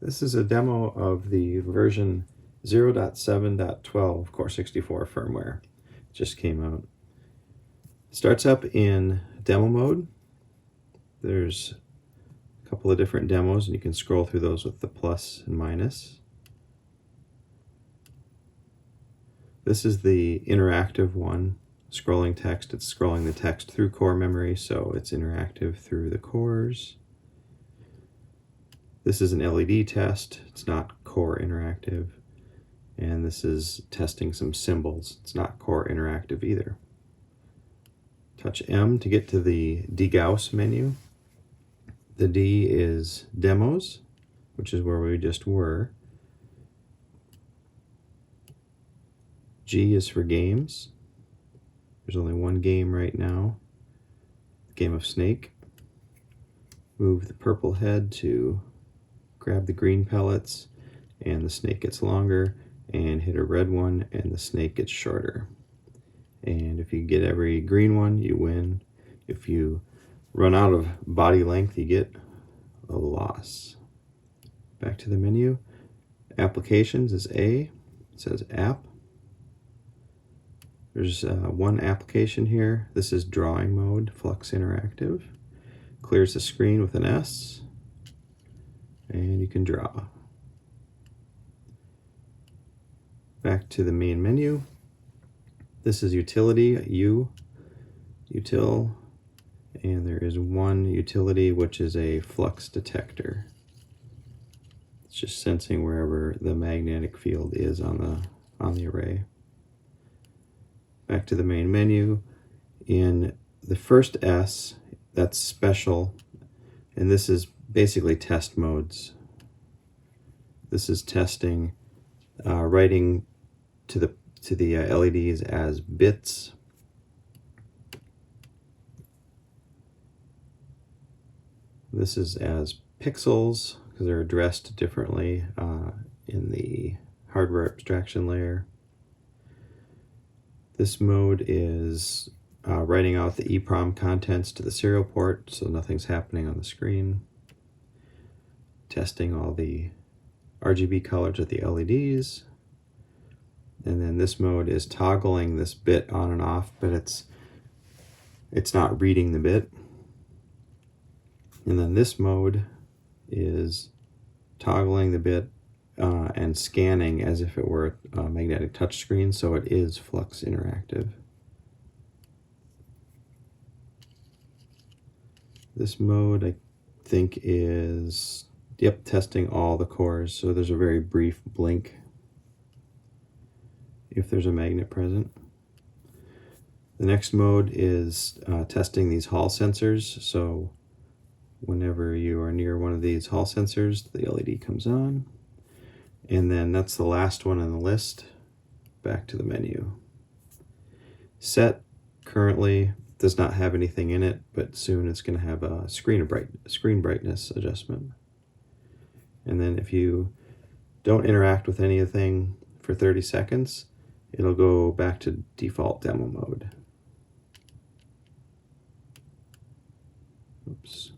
This is a demo of the version 0.7.12 Core64 firmware. It just came out. Starts up in demo mode. There's a couple of different demos, and you can scroll through those with the plus and minus. This is the interactive one, scrolling text. It's scrolling the text through core memory, so it's interactive through the cores. This is an LED test. It's not core interactive. And this is testing some symbols. It's not core interactive either. Touch M to get to the dGAUSS menu. The D is demos, which is where we just were. G is for games. There's only one game right now, Game of Snake. Move the purple head to grab the green pellets, and the snake gets longer, and hit a red one, and the snake gets shorter. And if you get every green one, you win. If you run out of body length, you get a loss. Back to the menu. Applications is A. It says App. There's one application here. This is drawing mode, Flux Interactive. Clears the screen with an S, and you can draw. Back to the main menu. This is utility, util, and there is one utility which is a flux detector. It's just sensing wherever the magnetic field is on the array. Back to the main menu. In the first S, that's special, and this is basically test modes. This is testing writing to the LEDs as bits. This is as pixels because they're addressed differently in the hardware abstraction layer. This mode is writing out the EEPROM contents to the serial port, so nothing's happening on the screen. Testing all the RGB colors of the LEDs. And then this mode is toggling this bit on and off, but it's not reading the bit. And then this mode is toggling the bit and scanning as if it were a magnetic touch screen, so it is Flux Interactive. This mode, I think, is, yep, testing all the cores, so there's a very brief blink if there's a magnet present. The next mode is testing these Hall sensors, so whenever you are near one of these Hall sensors, the LED comes on. And then that's the last one on the list. Back to the menu. Set currently does not have anything in it, but soon it's going to have a screen brightness adjustment. And then if you don't interact with anything for 30 seconds, it'll go back to default demo mode. Oops.